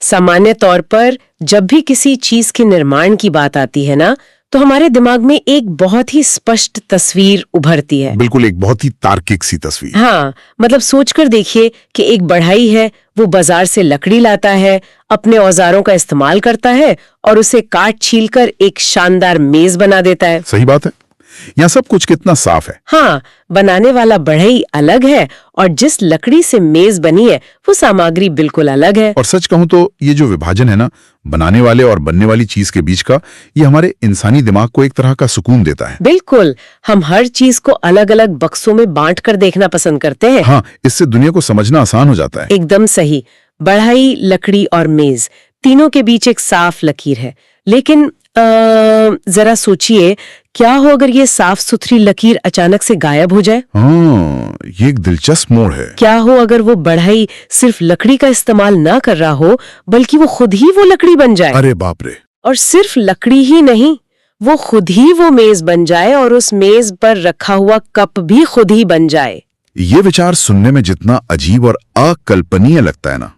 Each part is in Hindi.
सामान्य तौर पर जब भी किसी चीज के निर्माण की बात आती है ना, तो हमारे दिमाग में एक बहुत ही स्पष्ट तस्वीर उभरती है। बिल्कुल, एक बहुत ही तार्किक सी तस्वीर। हाँ, मतलब सोचकर देखिए कि एक बढ़ई है, वो बाजार से लकड़ी लाता है, अपने औजारों का इस्तेमाल करता है और उसे काट छील कर एक शानदार मेज बना देता है। सही बात है, यहाँ सब कुछ कितना साफ है। हाँ, बनाने वाला बढ़ई अलग है और जिस लकड़ी से मेज बनी है वो सामग्री बिल्कुल अलग है। और सच कहूं तो ये जो विभाजन है ना, बनाने वाले और बनने वाली चीज के बीच का, ये हमारे इंसानी दिमाग को एक तरह का सुकून देता है। बिल्कुल, हम हर चीज को अलग अलग बक्सों में बांट कर देखना पसंद करते हैं। हाँ, इससे दुनिया को समझना आसान हो जाता है। एकदम सही। बढ़ई, लकड़ी और मेज, तीनों के बीच एक साफ लकीर है। लेकिन जरा सोचिए, क्या हो अगर ये साफ सुथरी लकीर अचानक से गायब हो जाए? हाँ, ये एक दिलचस्प मोड़ है। क्या हो अगर वो बढ़ई सिर्फ लकड़ी का इस्तेमाल ना कर रहा हो, बल्कि वो खुद ही वो लकड़ी बन जाए? अरे बाप रे! और सिर्फ लकड़ी ही नहीं, वो खुद ही वो मेज बन जाए और उस मेज पर रखा हुआ कप भी खुद ही बन जाए। ये विचार सुनने में जितना अजीब और अकल्पनीय लगता है ना,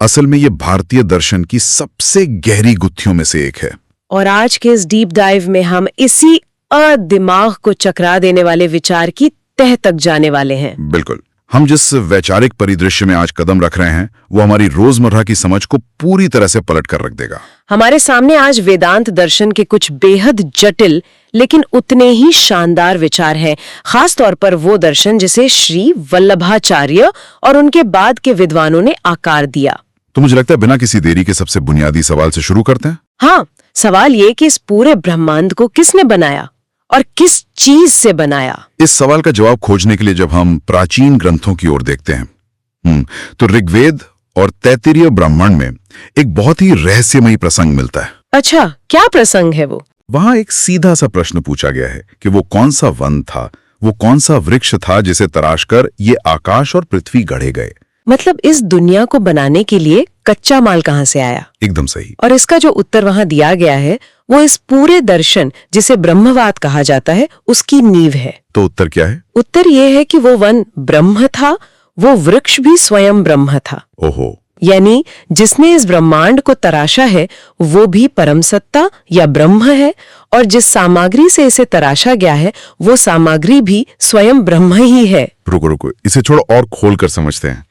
असल में ये भारतीय दर्शन की सबसे गहरी गुत्थियों में से एक है। और आज के इस डीप डाइव में हम इसी दिमाग को चकरा देने वाले विचार की तह तक जाने वाले हैं। बिल्कुल, हम जिस वैचारिक परिदृश्य में आज कदम रख रहे हैं, वो हमारी रोजमर्रा की समझ को पूरी तरह से पलट कर रख देगा। हमारे सामने आज वेदांत दर्शन के कुछ बेहद जटिल लेकिन उतने ही शानदार विचार हैं, खास तौर पर वो दर्शन जिसे श्री वल्लभाचार्य और उनके बाद के विद्वानों ने आकार दिया। तो मुझे लगता है बिना किसी देरी के सबसे बुनियादी सवाल से शुरू करते हैं। हाँ, सवाल ये कि इस पूरे ब्रह्मांड को किसने बनाया और किस चीज से बनाया? इस सवाल का जवाब खोजने के लिए जब हम प्राचीन ग्रंथों की ओर देखते हैं, तो ऋग्वेद और तैत्तिरीय ब्राह्मण में एक बहुत ही रहस्यमयी प्रसंग मिलता है। अच्छा, क्या प्रसंग है वो? वहां एक सीधा सा प्रश्न पूछा गया है कि वो कौन सा वन था, वो कौन सा वृक्ष था जिसे तराशकर ये आकाश और पृथ्वी गढ़े गए। मतलब इस दुनिया को बनाने के लिए कच्चा माल कहाँ से आया? एकदम सही। और इसका जो उत्तर वहां दिया गया है वो इस पूरे दर्शन जिसे ब्रह्मवाद कहा जाता है उसकी नींव है। तो उत्तर क्या है? उत्तर ये है कि वो वन ब्रह्म था, वो वृक्ष भी स्वयं ब्रह्म था। ओहो, यानी जिसने इस ब्रह्मांड को तराशा है वो भी परम सत्ता या ब्रह्म है, और जिस सामग्री से इसे तराशा गया है वो सामग्री भी स्वयं ब्रह्म ही है। रुको रुको, इसे थोड़ा और खोल कर समझते हैं।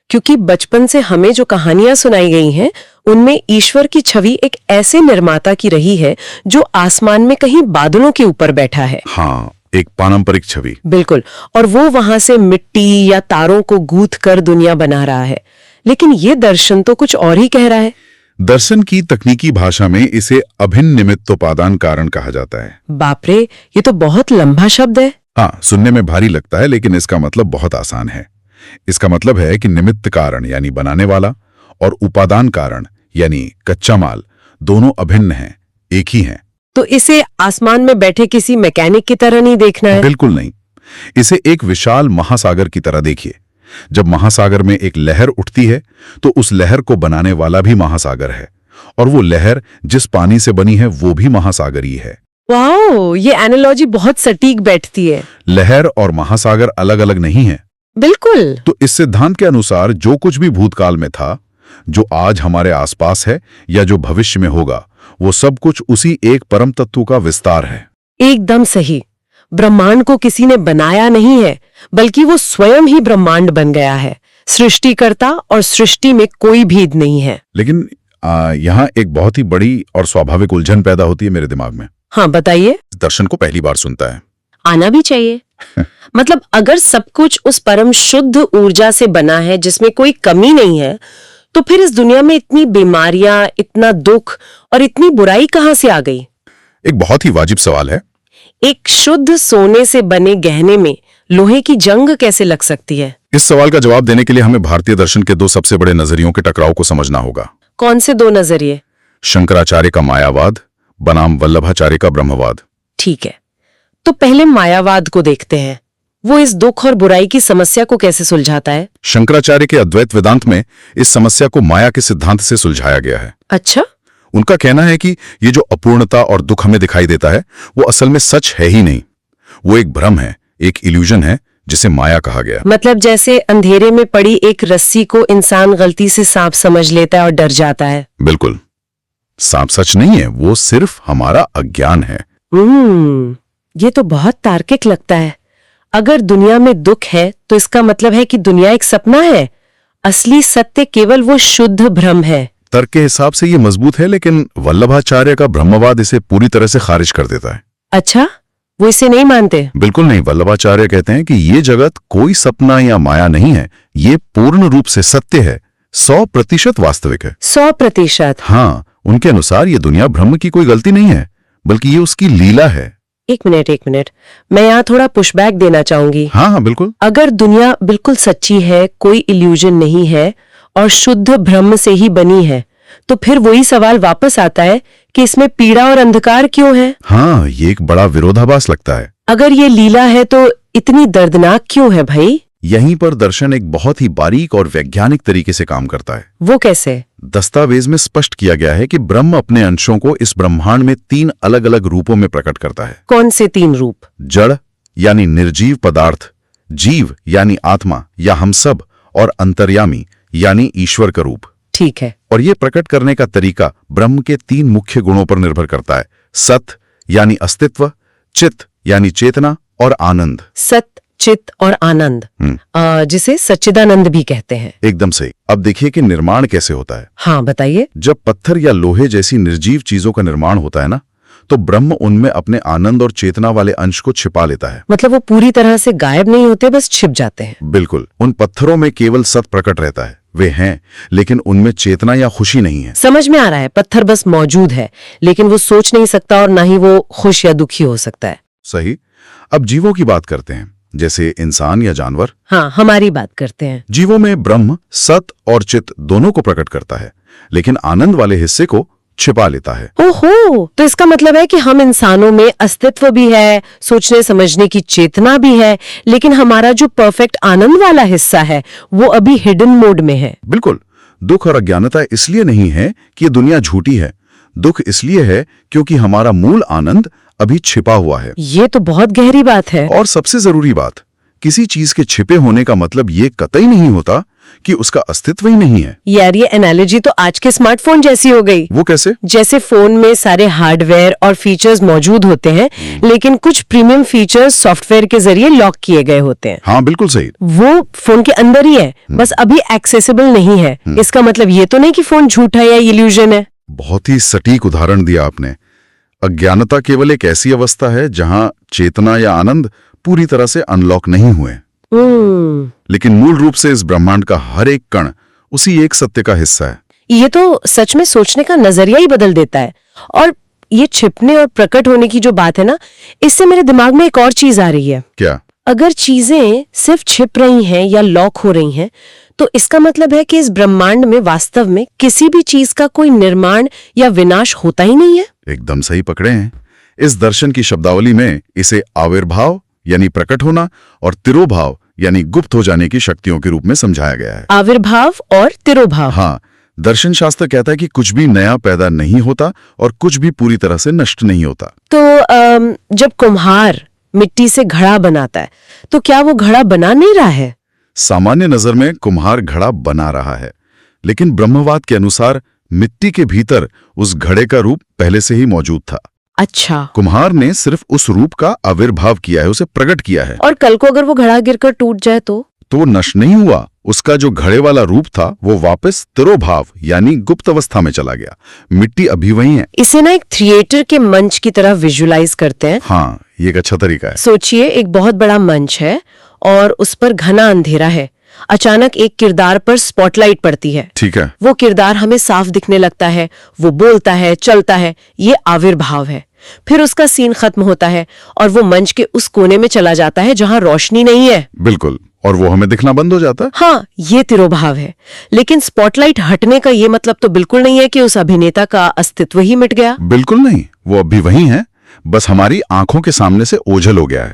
क्योंकि बचपन से हमें जो कहानियां सुनाई गई हैं उनमें ईश्वर की छवि एक ऐसे निर्माता की रही है जो आसमान में कहीं बादलों के ऊपर बैठा है। हाँ, एक पारंपरिक छवि। बिल्कुल, और वो वहां से मिट्टी या तारों को गूंथ कर दुनिया बना रहा है। लेकिन ये दर्शन तो कुछ और ही कह रहा है। दर्शन की तकनीकी भाषा में इसे अभिन्न निमित्तोपादान कारण कहा जाता है। बाप रे, ये तो बहुत लंबा शब्द है। हाँ, सुनने में भारी लगता है, लेकिन इसका मतलब बहुत आसान है। इसका मतलब है कि निमित्त कारण यानी बनाने वाला और उपादान कारण यानी कच्चा माल दोनों अभिन्न हैं, एक ही हैं। तो इसे आसमान में बैठे किसी मैकेनिक की तरह नहीं देखना है? बिल्कुल नहीं, इसे एक विशाल महासागर की तरह देखिए। जब महासागर में एक लहर उठती है तो उस लहर को बनाने वाला भी महासागर है, और वो लहर जिस पानी से बनी है वो भी महासागरी है। वाओ, ये एनालॉजी बहुत सटीक बैठती है। लहर और महासागर अलग अलग नहीं है। बिल्कुल। तो इस सिद्धांत के अनुसार जो कुछ भी भूतकाल में था, जो आज हमारे आसपास है या जो भविष्य में होगा, वो सब कुछ उसी एक परम तत्व का विस्तार है। एकदम सही। ब्रह्मांड को किसी ने बनाया नहीं है, बल्कि वो स्वयं ही ब्रह्मांड बन गया है। सृष्टिकर्ता और सृष्टि में कोई भेद नहीं है। लेकिन यहाँ एक बहुत ही बड़ी और स्वाभाविक उलझन पैदा होती है मेरे दिमाग में। हाँ, बताइए। दर्शन को पहली बार सुनता है। आना भी चाहिए। मतलब अगर सब कुछ उस परम शुद्ध ऊर्जा से बना है जिसमें कोई कमी नहीं है, तो फिर इस दुनिया में इतनी बीमारियां, इतना दुख और इतनी बुराई कहां से आ गई? एक बहुत ही वाजिब सवाल है। एक शुद्ध सोने से बने गहने में लोहे की जंग कैसे लग सकती है? इस सवाल का जवाब देने के लिए हमें भारतीय दर्शन के दो सबसे बड़े नजरियों के टकराव को समझना होगा। कौन से दो नजरिए? शंकराचार्य का मायावाद बनाम वल्लभाचार्य का ब्रह्मवाद। ठीक है, तो पहले मायावाद को देखते हैं। वो इस दुख और बुराई की समस्या को कैसे सुलझाता है? शंकराचार्य के अद्वैत वेदांत में इस समस्या को माया के सिद्धांत से सुलझाया गया है। अच्छा। उनका कहना है कि ये जो अपूर्णता और दुख हमें दिखाई देता है वो असल में सच है ही नहीं, वो एक भ्रम है, एक इल्यूजन है जिसे माया कहा गया। मतलब जैसे अंधेरे में पड़ी एक रस्सी को इंसान गलती से सांप समझ लेता है और डर जाता है। बिल्कुल, सांप सच नहीं है, वो सिर्फ हमारा अज्ञान है। ये तो बहुत तार्किक लगता है। अगर दुनिया में दुख है तो इसका मतलब है कि दुनिया एक सपना है, असली सत्य केवल वो शुद्ध भ्रम है। तर्क के हिसाब से ये मजबूत है, लेकिन वल्लभाचार्य का ब्रह्मवाद इसे पूरी तरह से खारिज कर देता है। अच्छा, वो इसे नहीं मानते? बिल्कुल नहीं। वल्लभाचार्य कहते हैं कि ये जगत कोई सपना या माया नहीं है, ये पूर्ण रूप से सत्य है, 100% वास्तविक है। 100%? हाँ, उनके अनुसार ये दुनिया ब्रह्म की कोई गलती नहीं है, बल्कि ये उसकी लीला है। एक मिनट, मैं यहाँ थोड़ा पुशबैक देना चाहूंगी। हाँ, बिल्कुल। अगर दुनिया बिल्कुल सच्ची है, कोई इल्यूजन नहीं है और शुद्ध ब्रह्म से ही बनी है, तो फिर वही सवाल वापस आता है कि इसमें पीड़ा और अंधकार क्यों है? हाँ, ये एक बड़ा विरोधाभास लगता है। अगर ये लीला है तो इतनी दर्दनाक क्यों है भाई? यहीं पर दर्शन एक बहुत ही बारीक और वैज्ञानिक तरीके से काम करता है। वो कैसे? दस्तावेज में स्पष्ट किया गया है कि ब्रह्म अपने अंशों को इस ब्रह्मांड में 3 अलग-अलग रूपों में प्रकट करता है। कौन से 3 रूप? जड़ यानी निर्जीव पदार्थ, जीव यानी आत्मा या हम सब, और अंतर्यामी यानी ईश्वर का रूप। ठीक है। और ये प्रकट करने का तरीका ब्रह्म के 3 मुख्य गुणों पर निर्भर करता है: सत यानी अस्तित्व, चित यानी चेतना, और आनंद। सत, चित और आनंद, जिसे सच्चिदानंद भी कहते हैं। एकदम सही। अब देखिए कि निर्माण कैसे होता है। हाँ, बताइए। जब पत्थर या लोहे जैसी निर्जीव चीजों का निर्माण होता है ना, तो ब्रह्म उनमें अपने आनंद और चेतना वाले अंश को छिपा लेता है। मतलब वो पूरी तरह से गायब नहीं होते, बस छिप जाते हैं। बिल्कुल। उन पत्थरों में केवल सत प्रकट रहता है, वे हैं, लेकिन उनमें चेतना या खुशी नहीं है। समझ में आ रहा है, पत्थर बस मौजूद है, लेकिन वो सोच नहीं सकता और ना ही वो खुश या दुखी हो सकता है। सही। अब जीवों की बात करते हैं, जैसे इंसान या जानवर। हाँ, हमारी बात करते हैं। जीवों में ब्रह्म सत और चित दोनों को प्रकट करता है, लेकिन आनंद वाले हिस्से को छिपा लेता है। ओहो, तो इसका मतलब है कि हम इंसानों में अस्तित्व भी है, सोचने समझने की चेतना भी है, लेकिन हमारा जो परफेक्ट आनंद वाला हिस्सा है वो अभी हिडन मोड में है। बिल्कुल। दुख और अज्ञानता इसलिए नहीं है कि ये दुनिया झूठी है, दुख इसलिए है क्योंकि हमारा मूल आनंद अभी छिपा हुआ है। ये तो बहुत गहरी बात है। और सबसे जरूरी बात, किसी चीज के छिपे होने का मतलब ये कतई नहीं होता कि उसका अस्तित्व ही नहीं है। यार, ये एनालॉजी तो आज के स्मार्टफोन जैसी हो गई। वो कैसे? जैसे फोन में सारे हार्डवेयर और फीचर्स मौजूद होते हैं, लेकिन कुछ प्रीमियम फीचर्स सॉफ्टवेयर के जरिए लॉक किए गए होते हैं। हाँ, बिल्कुल सही। वो फोन के अंदर ही है, बस अभी एक्सेसिबल नहीं है। इसका मतलब ये तो नहीं कि फोन झूठा या इल्यूजन है। बहुत ही सटीक उदाहरण दिया आपने। अज्ञानता केवल एक ऐसी अवस्था है जहां चेतना या आनंद पूरी तरह से अनलॉक नहीं हुए, लेकिन मूल रूप से इस ब्रह्मांड का हर एक कण उसी एक सत्य का हिस्सा है। ये तो सच में सोचने का नजरिया ही बदल देता है। और ये छिपने और प्रकट होने की जो बात है ना, इससे मेरे दिमाग में एक और चीज आ रही है। क्या? अगर चीजें सिर्फ छिप रही हैं या लॉक हो रही हैं, तो इसका मतलब है कि इस ब्रह्मांड में वास्तव में किसी भी चीज का कोई निर्माण या विनाश होता ही नहीं है। एकदम सही पकड़े हैं। इस दर्शन की शब्दावली में इसे आविर्भाव यानी प्रकट होना और तिरोभाव यानी गुप्त हो जाने की शक्तियों के रूप में समझाया गया है। आविर्भाव और तिरोभाव। हाँ, दर्शन शास्त्र कहता है कि कुछ भी नया पैदा नहीं होता और कुछ भी पूरी तरह से नष्ट नहीं होता। तो जब कुम्हार मिट्टी से घड़ा बनाता है, तो क्या वो घड़ा बना नहीं रहा है? सामान्य नजर में कुम्हार घड़ा बना रहा है, लेकिन ब्रह्मवाद के अनुसार मिट्टी के भीतर उस घड़े का रूप पहले से ही मौजूद था। अच्छा। कुम्हार ने सिर्फ उस रूप का आविर्भाव किया है, उसे प्रकट किया है। और कल को अगर वो घड़ा गिरकर टूट जाए तो वो नष्ट नहीं हुआ। उसका जो घड़े वाला रूप था वो वापस तिरोभाव यानी गुप्त अवस्था में चला गया। मिट्टी अभी वही है। इसे ना एक थिएटर के मंच की तरह विजुलाइज करते हैं। हाँ, ये एक अच्छा तरीका है। सोचिए, एक बहुत बड़ा मंच है और उस पर घना अंधेरा है। अचानक एक किरदार पर स्पॉटलाइट पड़ती है। ठीक है। वो किरदार हमें साफ दिखने लगता है, वो बोलता है, चलता है। ये आविर्भाव है। फिर उसका सीन खत्म होता है और वो मंच के उस कोने में चला जाता है जहां रोशनी नहीं है। बिल्कुल। और वो हमें दिखना बंद हो जाता है। हाँ, ये तिरोभाव है। लेकिन स्पॉटलाइट हटने का ये मतलब तो बिल्कुल नहीं है कि उस अभिनेता का अस्तित्व ही मिट गया। बिल्कुल नहीं, वो अभी वही है, बस हमारी आंखों के सामने से ओझल हो गया है।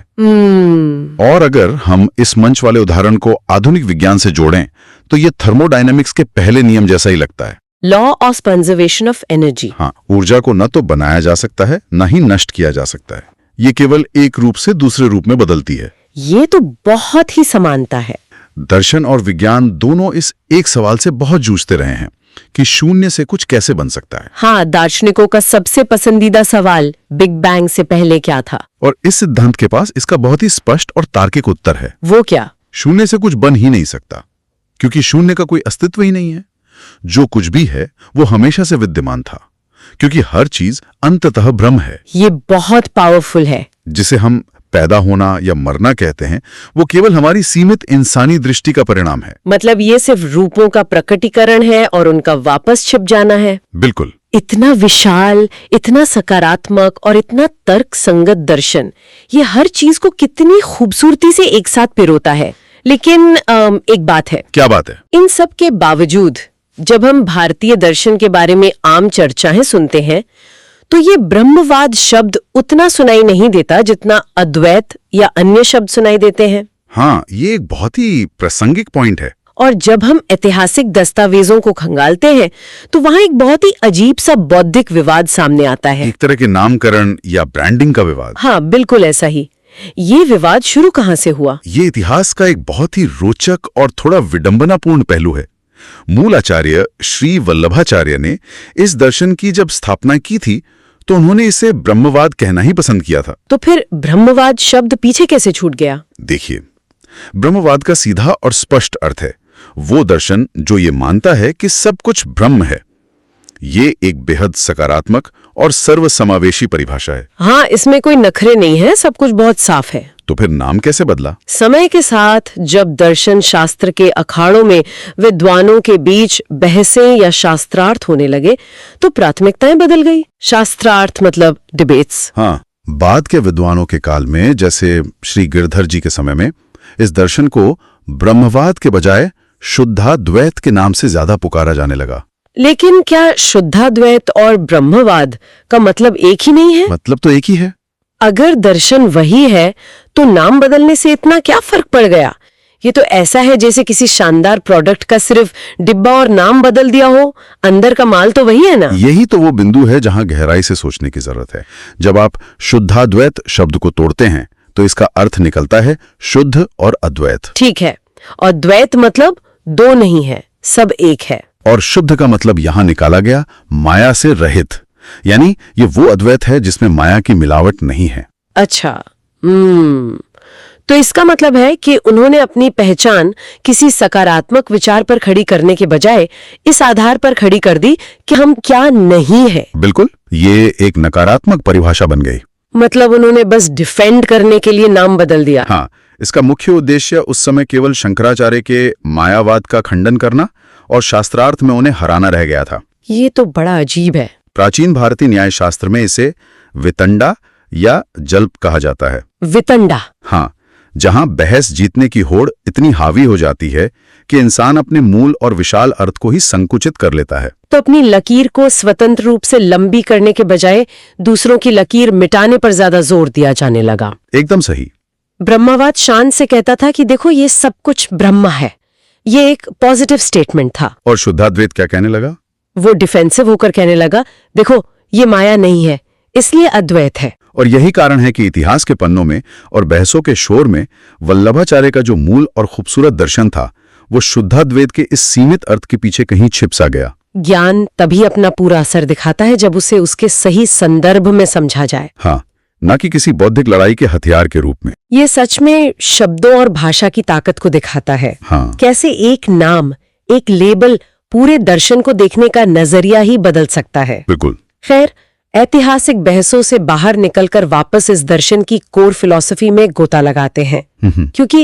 और अगर हम इस मंच वाले उदाहरण को आधुनिक विज्ञान से जोड़ें तो ये थर्मोडायनेमिक्स के पहले नियम जैसा ही लगता है। Law of conservation of energy. हाँ, ऊर्जा को न तो बनाया जा सकता है न ही नष्ट किया जा सकता है। ये केवल एक रूप से दूसरे रूप में बदलती है। ये तो बहुत ही समानता है। दर्शन और विज्ञान दोनों इस एक सवाल से बहुत जूझते रहे हैं कि शून्य से कुछ कैसे बन सकता है। हाँ, दार्शनिकों का सबसे पसंदीदा सवाल बिग बैंग से पहले क्या था। और इस सिद्धांत के पास इसका बहुत ही स्पष्ट और तार्किक उत्तर है। वो क्या? शून्य से कुछ बन ही नहीं सकता, क्योंकि शून्य का कोई अस्तित्व ही नहीं है। जो कुछ भी है वो हमेशा से विद्यमान था, क्योंकि हर चीज अंततः ब्रह्म है। ये बहुत पावरफुल है। जिसे हम पैदा होना या मरना कहते हैं, वो केवल हमारी सीमित इंसानी दृष्टि का परिणाम है। मतलब ये सिर्फ रूपों का प्रकटीकरण है और उनका वापस छिप जाना है। बिल्कुल। इतना विशाल, इतना सकारात्मक और इतना तर्क संगत दर्शन, ये हर चीज को कितनी खूबसूरती से एक साथ पिरोता है। लेकिन एक बात है। क्या बात है? इन सब के बावजूद जब हम भारतीय दर्शन के बारे में आम चर्चाएं सुनते हैं, तो ये ब्रह्मवाद शब्द उतना सुनाई नहीं देता जितना अद्वैत या अन्य शब्द सुनाई देते हैं। हाँ, ये एक बहुत ही प्रासंगिक पॉइंट है। और जब हम ऐतिहासिक दस्तावेजों को खंगालते हैं, तो वहां एक बहुत ही अजीब सा बौद्धिक विवाद सामने आता है। एक तरह के नामकरण या ब्रांडिंग का विवाद। हाँ, बिल्कुल ऐसा ही। ये विवाद शुरू कहाँ से हुआ? ये इतिहास का एक बहुत ही रोचक और थोड़ा विडंबनापूर्ण पहलू है। मूल आचार्य श्री वल्लभाचार्य ने इस दर्शन की जब स्थापना की थी, तो उन्होंने इसे ब्रह्मवाद कहना ही पसंद किया था। तो फिर ब्रह्मवाद शब्द पीछे कैसे छूट गया? देखिए, ब्रह्मवाद का सीधा और स्पष्ट अर्थ है वो दर्शन जो ये मानता है कि सब कुछ ब्रह्म है। ये एक बेहद सकारात्मक और सर्वसमावेशी परिभाषा है। हाँ, इसमें कोई नखरे नहीं है, सब कुछ बहुत साफ है। तो फिर नाम कैसे बदला? समय के साथ जब दर्शन शास्त्र के अखाड़ों में विद्वानों के बीच बहसें या शास्त्रार्थ होने लगे, तो प्राथमिकताएं बदल गई। शास्त्रार्थ मतलब डिबेट्स। हाँ, बाद के विद्वानों के काल में, जैसे श्री गिरधर जी के समय में, इस दर्शन को ब्रह्मवाद के बजाय शुद्धाद्वैत के नाम से ज्यादा पुकारा जाने लगा। लेकिन क्या शुद्धाद्वैत और ब्रह्मवाद का मतलब एक ही नहीं है? मतलब तो एक ही है। अगर दर्शन वही है, तो नाम बदलने से इतना क्या फर्क पड़ गया? ये तो ऐसा है जैसे किसी शानदार प्रोडक्ट का सिर्फ डिब्बा और नाम बदल दिया हो, अंदर का माल तो वही है ना। यही तो वो बिंदु है जहां गहराई से सोचने की जरूरत है। जब आप शुद्धाद्वैत शब्द को तोड़ते हैं, तो इसका अर्थ निकलता है शुद्ध और अद्वैत। ठीक है, और द्वैत मतलब दो नहीं है, सब एक है। और शुद्ध का मतलब यहां निकाला गया माया से रहित, यानी ये वो अद्वैत है जिसमें माया की मिलावट नहीं है। अच्छा, तो इसका मतलब है कि उन्होंने अपनी पहचान किसी सकारात्मक विचार पर खड़ी करने के बजाय इस आधार पर खड़ी कर दी कि हम क्या नहीं है। बिल्कुल, ये एक नकारात्मक परिभाषा बन गई। मतलब उन्होंने बस डिफेंड करने के लिए नाम बदल दिया। हाँ, इसका मुख्य उद्देश्य उस समय केवल शंकराचार्य के मायावाद का खंडन करना और शास्त्रार्थ में उन्हें हराना रह गया था। ये तो बड़ा अजीब है। प्राचीन भारतीय न्याय शास्त्र में इसे वितंडा या जल्प कहा जाता है। वितंडा? हाँ, जहां बहस जीतने की होड़ इतनी हावी हो जाती है कि इंसान अपने मूल और विशाल अर्थ को ही संकुचित कर लेता है। तो अपनी लकीर को स्वतंत्र रूप से लंबी करने के बजाय दूसरों की लकीर मिटाने पर ज्यादा जोर दिया जाने लगा। एकदम सही। ब्रह्मवाद शान से कहता था कि देखो, ये सब कुछ ब्रह्म है। ये एक पॉजिटिव स्टेटमेंट था। और शुद्धाद्वैत क्या कहने लगा? वो डिफेंसिव होकर कहने लगा, देखो ये माया नहीं है, इसलिए अद्वैत है। और यही कारण है कि इतिहास के पन्नों में और बहसों के शोर में वल्लभाचार्य का जो मूल और खूबसूरत दर्शन था, वो शुद्धाद्वैत के इस सीमित अर्थ के पीछे कहीं छिप सा गया। ज्ञान तभी अपना पूरा असर दिखाता है जब उसे उसके सही संदर्भ में समझा जाए। हाँ, न कि किसी बौद्धिक लड़ाई के हथियार के रूप में। ये सच में शब्दों और भाषा की ताकत को दिखाता है। हाँ। कैसे एक नाम, एक लेबल पूरे दर्शन को देखने का नजरिया ही बदल सकता है। बिल्कुल। खैर, ऐतिहासिक बहसों से बाहर निकलकर वापस इस दर्शन की कोर फिलॉसफी में गोता लगाते हैं, क्योंकि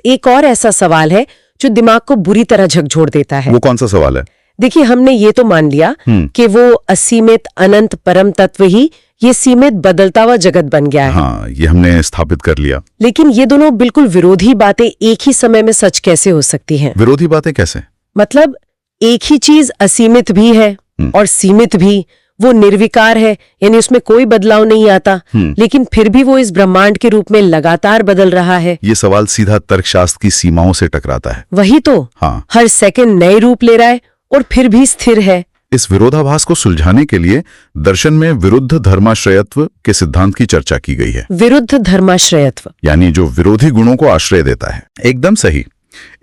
एक और ऐसा सवाल है जो दिमाग को बुरी तरह झकझोर देता है। वो कौन सा सवाल है? देखिए, हमने ये तो मान लिया कि वो असीमित अनंत परम तत्व ही ये सीमित बदलता हुआ जगत बन गया है। हाँ, ये हमने स्थापित कर लिया। लेकिन ये दोनों बिल्कुल विरोधी बातें एक ही समय में सच कैसे हो सकती हैं? विरोधी बातें कैसे? मतलब एक ही चीज असीमित भी है और सीमित भी। वो निर्विकार है, यानी उसमें कोई बदलाव नहीं आता, लेकिन फिर भी वो इस ब्रह्मांड के रूप में लगातार बदल रहा है। ये सवाल सीधा तर्कशास्त्र की सीमाओं से टकराता है। वही तो। हाँ। हर सेकंड नए रूप ले रहा है और फिर भी स्थिर है। इस विरोधाभास को सुलझाने के लिए दर्शन में विरुद्ध धर्माश्रयत्व के सिद्धांत की चर्चा की गई है। विरुद्ध धर्माश्रयत्व यानी जो विरोधी गुणों को आश्रय देता है। एकदम सही।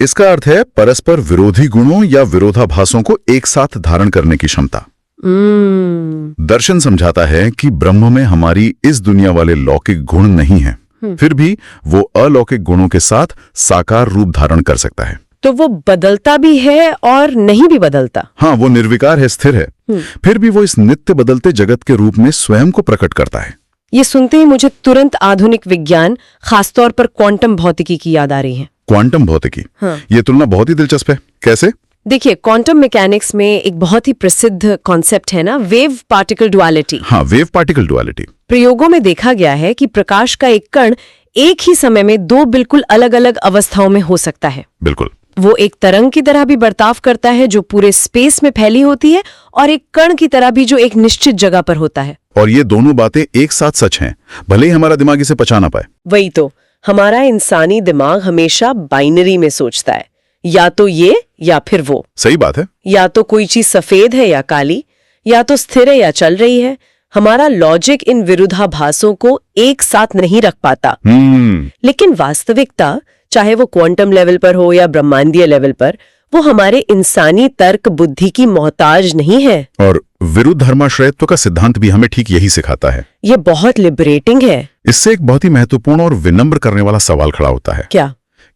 इसका अर्थ है परस्पर विरोधी गुणों या विरोधाभासों को एक साथ धारण करने की क्षमता। दर्शन समझाता है कि ब्रह्म में हमारी इस दुनिया वाले लौकिक गुण नहीं है, फिर भी वो अलौकिक गुणों के साथ साकार रूप धारण कर सकता है। तो वो बदलता भी है और नहीं भी बदलता। हाँ, वो निर्विकार है, स्थिर है, फिर भी वो इस नित्य बदलते जगत के रूप में स्वयं को प्रकट करता है। ये सुनते ही मुझे तुरंत आधुनिक विज्ञान, खासतौर पर क्वांटम भौतिकी की याद आ रही है। क्वांटम भौतिकी, हाँ। ये तुलना बहुत ही दिलचस्प है। कैसे? देखिए, क्वांटम मैकेनिक्स में एक बहुत ही प्रसिद्ध कॉन्सेप्ट है ना, वेव पार्टिकल डुअलिटी। हाँ, वेव पार्टिकल डुअलिटी। प्रयोगों में देखा गया है कि प्रकाश का एक कण एक ही समय में दो बिल्कुल अलग अलग अवस्थाओं में हो सकता है। बिल्कुल। वो एक तरंग की तरह भी बर्ताव करता है जो पूरे स्पेस में फैली होती है, और एक कण की तरह भी जो एक निश्चित जगह पर होता है। और ये दोनों बातें एक साथ सच हैं, भले ही हमारा दिमाग इसे पचा ना पाए। वही तो, हमारा इंसानी दिमाग हमेशा बाइनरी में सोचता है, या तो ये या फिर वो। सही बात है। या तो कोई चीज सफेद है या काली, या तो स्थिर है या चल रही है। हमारा लॉजिक इन विरोधाभासों को एक साथ नहीं रख पाता। लेकिन वास्तविकता, चाहे वो क्वांटम लेवल पर हो या ब्रह्मांडीय लेवल पर, वो हमारे इंसानी तर्क बुद्धि की मोहताज नहीं है। और विरुद्ध धर्माश्रयत्व का सिद्धांत भी हमें ठीक यही सिखाता है। ये बहुत लिबरेटिंग है। इससे एक बहुत ही महत्वपूर्ण और विनम्र करने वाला सवाल खड़ा होता है।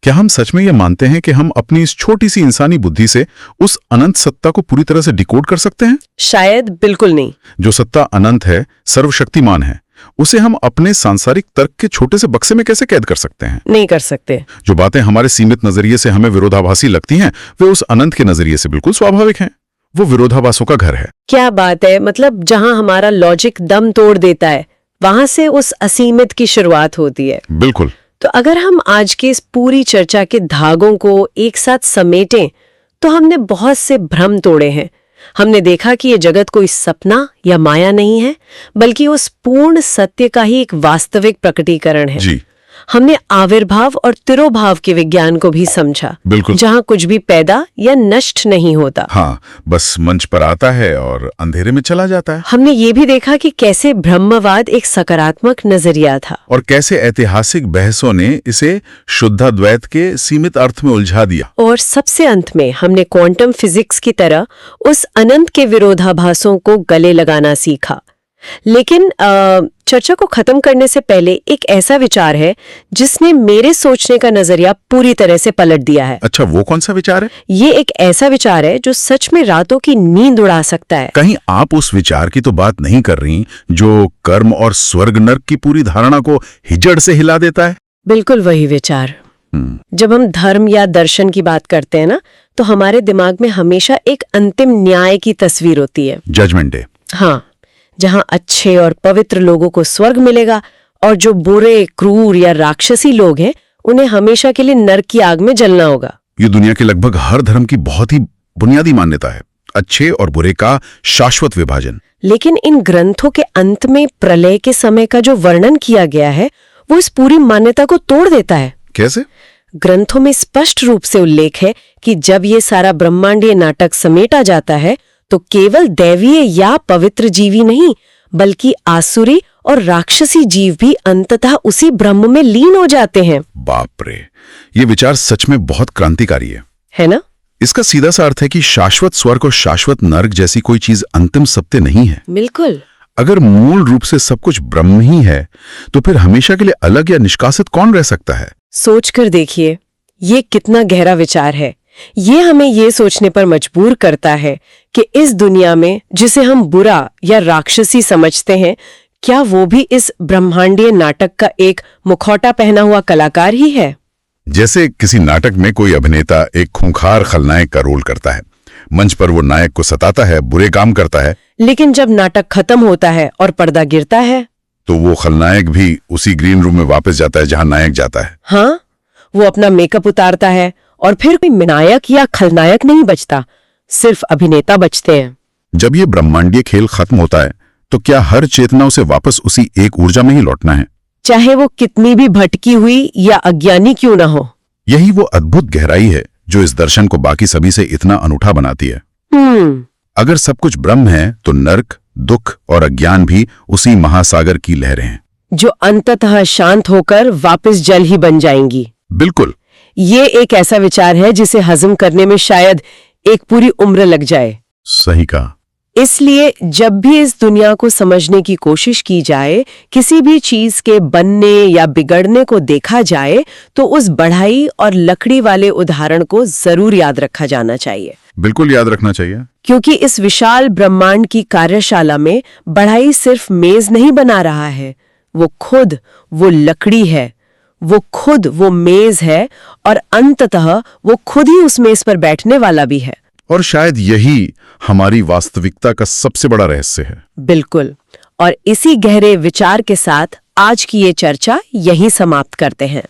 क्या हम सच में ये मानते हैं कि हम अपनी इस छोटी सी इंसानी बुद्धि से उस अनंत सत्ता को पूरी तरह से डिकोड कर सकते हैं? शायद बिल्कुल नहीं। जो सत्ता अनंत है, सर्वशक्तिमान है, उसे हम अपने सांसारिक तर्क के छोटे से बक्से में कैसे कैद कर सकते हैं? नहीं कर सकते। जो बातें हमारे सीमित नजरिए से हमें विरोधाभासी लगती हैं, वे उस अनंत के नजरिए से बिल्कुल स्वाभाविक हैं। वो विरोधाभासों का घर है। क्या बात है! मतलब जहां हमारा लॉजिक दम तोड़ देता है, वहां से उस असीमित की शुरुआत होती है। बिल्कुल। तो अगर हम आज के इस पूरी चर्चा के धागों को एक साथ समेटें, तो हमने बहुत से भ्रम तोड़े हैं। हमने देखा कि ये जगत कोई सपना या माया नहीं है, बल्कि उस पूर्ण सत्य का ही एक वास्तविक प्रकटीकरण है। जी। हमने आविर्भाव और तिरोभाव के विज्ञान को भी समझा। बिल्कुल। जहां कुछ भी पैदा या नष्ट नहीं होता। हाँ, बस मंच पर आता है और अंधेरे में चला जाता है। हमने ये भी देखा कि कैसे ब्रह्मवाद एक सकारात्मक नजरिया था, और कैसे ऐतिहासिक बहसों ने इसे शुद्धाद्वैत के सीमित अर्थ में उलझा दिया। और सबसे अंत में हमने क्वांटम फिजिक्स की तरह उस अनंत के विरोधाभासों को गले लगाना सीखा। लेकिन चर्चा को खत्म करने से पहले एक ऐसा विचार है जिसने मेरे सोचने का नजरिया पूरी तरह से पलट दिया है। अच्छा, वो कौन सा विचार है? ये एक ऐसा विचार है जो सच में रातों की नींद उड़ा सकता है। कहीं आप उस विचार की तो बात नहीं कर रही जो कर्म और स्वर्ग नर्क की पूरी धारणा को हिजड़ से हिला देता है? बिल्कुल वही विचार। जब हम धर्म या दर्शन की बात करते हैं ना, तो हमारे दिमाग में हमेशा एक अंतिम न्याय की तस्वीर होती है। Judgement day. हाँ, जहां अच्छे और पवित्र लोगों को स्वर्ग मिलेगा, और जो बुरे, क्रूर या राक्षसी लोग हैं, उन्हें हमेशा के लिए नरक की आग में जलना होगा। ये दुनिया के लगभग हर धर्म की बहुत ही बुनियादी मान्यता है, अच्छे और बुरे का शाश्वत विभाजन। लेकिन इन ग्रंथों के अंत में प्रलय के समय का जो वर्णन किया गया है, वो इस पूरी मान्यता को तोड़ देता है। कैसे? ग्रंथों में स्पष्ट रूप से उल्लेख है कि जब ये सारा ब्रह्मांडीय नाटक समेटा जाता है, तो केवल दैवीय या पवित्र जीवी नहीं, बल्कि आसुरी और राक्षसी जीव भी अंततः उसी ब्रह्म में लीन हो जाते हैं। बाप रे, ये विचार सच में बहुत क्रांतिकारी है ना? इसका सीधा सा अर्थ है कि शाश्वत स्वर्ग और शाश्वत नर्क जैसी कोई चीज अंतिम सत्य नहीं है। बिल्कुल। अगर मूल रूप से सब कुछ ब्रह्म ही है, तो फिर हमेशा के लिए अलग या निष्कासित कौन रह सकता है? सोचकर देखिए, ये कितना गहरा विचार है। ये हमें ये सोचने पर मजबूर करता है कि इस दुनिया में जिसे हम बुरा या राक्षसी समझते हैं, क्या वो भी इस ब्रह्मांडीय नाटक का एक मुखौटा पहना हुआ कलाकार ही है? जैसे किसी नाटक में कोई अभिनेता एक खूंखार खलनायक का रोल करता है, मंच पर वो नायक को सताता है, बुरे काम करता है, लेकिन जब नाटक खत्म होता है और पर्दा गिरता है, तो वो खलनायक भी उसी ग्रीन रूम में वापस जाता है जहां नायक जाता है। हाँ, वो अपना मेकअप उतारता है और फिर कोई नायक या खलनायक नहीं बचता, सिर्फ अभिनेता बचते हैं। जब ये ब्रह्मांडीय खेल खत्म होता है, तो क्या हर चेतना उसे वापस उसी एक ऊर्जा में ही लौटना है, चाहे वो कितनी भी भटकी हुई या अज्ञानी क्यों ना हो? यही वो अद्भुत गहराई है जो इस दर्शन को बाकी सभी से इतना अनूठा बनाती है। अगर सब कुछ ब्रह्म है तो नर्क, दुख और अज्ञान भी उसी महासागर की लहरें हैं, जो अंततः शांत होकर वापस जल ही बन जाएंगी। बिल्कुल। ये एक ऐसा विचार है जिसे हजम करने में शायद एक पूरी उम्र लग जाए। सही कहा। इसलिए जब भी इस दुनिया को समझने की कोशिश की जाए, किसी भी चीज के बनने या बिगड़ने को देखा जाए, तो उस बढ़ई और लकड़ी वाले उदाहरण को जरूर याद रखा जाना चाहिए। बिल्कुल याद रखना चाहिए। क्योंकि इस विशाल ब्रह्मांड की कार्यशाला में बढ़ई सिर्फ मेज नहीं बना रहा है, वो खुद वो लकड़ी है, वो खुद वो मेज है, और अंततः वो खुद ही उस मेज पर बैठने वाला भी है। और शायद यही हमारी वास्तविकता का सबसे बड़ा रहस्य है। बिल्कुल। और इसी गहरे विचार के साथ आज की ये चर्चा यहीं समाप्त करते हैं।